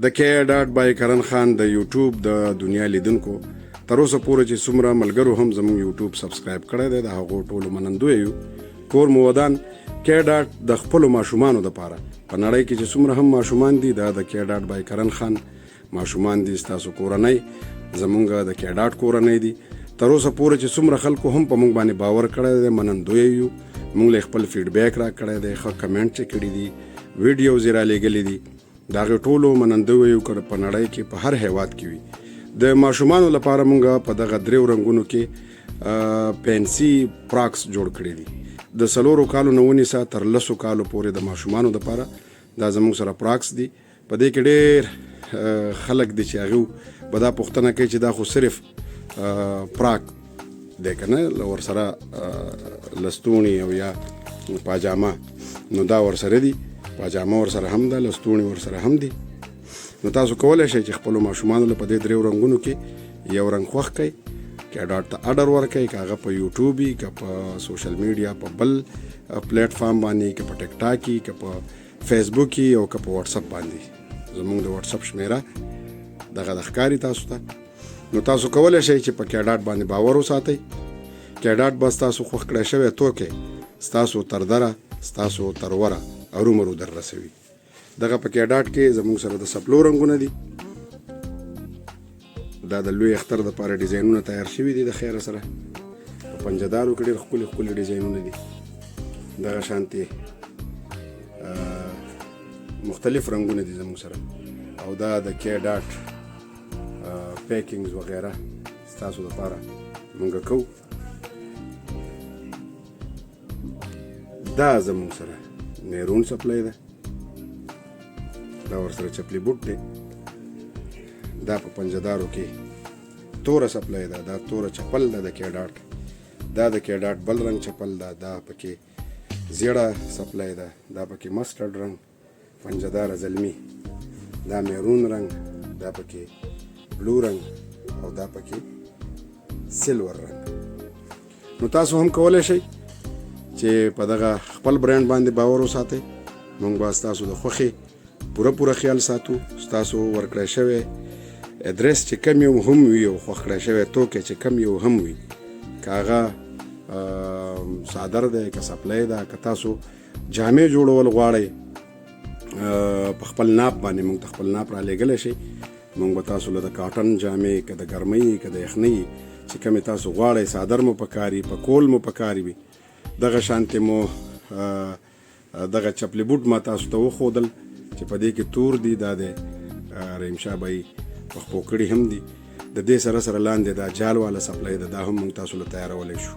د کې ډاټ بای کرن خان د یوټیوب د دنیا لیدونکو تر اوسه پورې چې څومره ملګرو هم زموږ یوټیوب سبسکرایب کړی دی د هغو ټولو منندوی یو. کور مو ودان کې ډاټ د خپلو ماشومانو دپاره په نړۍ کې چې څومره هم ماشومان دي دا د کې ډاټ بای کرن خان ماشومان دي. ستاسو کورنۍ زمونږ د کې ډاټ کورنۍ دي. تر اوسه پورې چې څومره خلکو هم په موږ باندې باور کړی دی منندوی یو. موږ له خپل فیډبیک را کړی دی، ښه کمنټ چې کړي دي، ویډیوز یې را لېږلي دي. د هغې ټولو منندوی یو که په نړۍ کې په هر هیواد کې وي. د ماشومانو لپاره موږ په دغه 3 رنګونو کې پینسي پراکس جوړ کړي دي. د 4 کالو نه ونیسه تر 10 کالو پورې د ماشومانو لپاره دا زموږ سره پراکس دي. په دې کې ډېر خلک دي چې هغې به دا پوښتنه کوي چې دا خو صرف پراک دی که نه، ورسره لستوڼي او یا پاجامه، نو دا ورسره دي. پاجامه ورسره هم ده، لستوڼي ورسره هم دي. نو تاسو کولی شئ چې خپلو ماشومانو له په دې 3 رنګونو کې یو رنګ خوښ کړئ، کې ډاټ ته اډر ورکړئ، که هغه په یوټیوب وي، که په سوشل میډیا په بل پلیټ فارم باندې، که په ټیک ټاک وي، که په فیسبوک وي، او که په واتساپ باندې. زموږ د واتساپ شمیره دغه د ښکاري تاسو ته. نو تاسو کولی شئ چې په کې ډاټ باندې باور وساتئ. کې ډاټ به ستاسو خوښ کړی شوی توکی ستاسو تر دره، ستاسو تر وره ارومرو در رسوي. دغه په کې ډاټ کې زموږ سره د سپلو رنګونه دي. دا د لوی اختر دپاره ډیزاینونه تیار شوي دي د خیره سره. په پنجهدارو کې ډېر ښکلي ښکلي ډیزاینونه دي. دغه شانتې مختلف رنګونه دي زموږ سره. او دا د کې ډاټ پیکینګز وغیره ستاسو دپاره مونږ کوو. دا زموږ سره میرون سپلی ده، دا ورسره چپلی بوټ دی. دا په پنجهدارو کې توره سپلی ده، دا توره چپل ده د کې ډاټ. دا د کې ډاټ بل رنګ چپل ده، دا پکې زیړه سپلی ده، دا پکې مسټرډ رنګ پنجهداره زلمي، دا میرون رنګ، دا پکې بلو رنګ، او دا پکې سیلور رنګ. نو تاسو هم کولی شئ چې په دغه خپل برانډ باندې باور وساتئ. موږ به ستاسو د خوښې پوره خیال ساتو. ستاسو ورکړی شوی ادرس چې کم یو هم وي، او خوښ کړی شوی توکی چې کم یو هم وي، که هغه صادر دی، که سپلی ده، که تاسو جامې جوړول غواړئ په خپل ناپ باندې موږ ته خپل ناپ را لېږلی شئ. موږ به تاسو له د کاټن جامې، که د ګرمۍ، که د یخنۍ چې کمې تاسو غواړئ، صادر مو پکار وي، په کول مو پکار وي، دغه شانتې مو دغه چپلی بوټ ما تاسو ته وښودل چې په دې کې تور دي. دا د رحیمشاه بای پخپو کړي هم دي. د دې سره سره لاندې دا جال والا سپلی ده، دا هم موږ تاسو له تیارولی شو.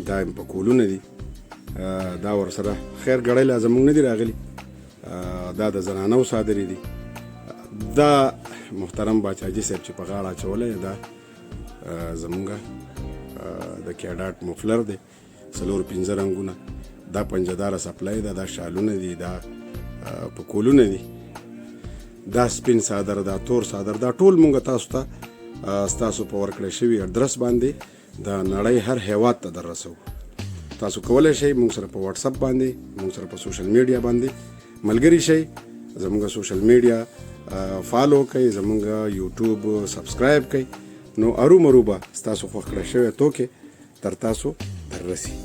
دا په کولونه دي. دا ورسره خیر ګړی لا زموږ نه دي راغلي، دا د زنانو صادرې دي. دا محترم باچاجي صاحب چې په غاړه اچولی، دا زمونږ د کې ډاټ مفلر دی، 4-5 رنګونه. دا پنجهداره سپلی ده، دا شالونه دي، دا په کولونه دي، دا سپین صادر، دا تور صادر، دا ټول مونږ تاسو ته ستاسو په ورکړی شوي اډرس باندې د نړۍ هر هیواد ته در رسوو. تاسو کولی شئ مونږ سره په واتساپ باندې، مونږ سره په سوشل میډیا باندې ملګري شئ. زمونږ سوشل میډیا فالو کوئ، زمونږ یوټیوب سبسکرایب کوئ. نو ارومرو به ستاسو خوښ کړی شوی توکی تر تاسو در رسي.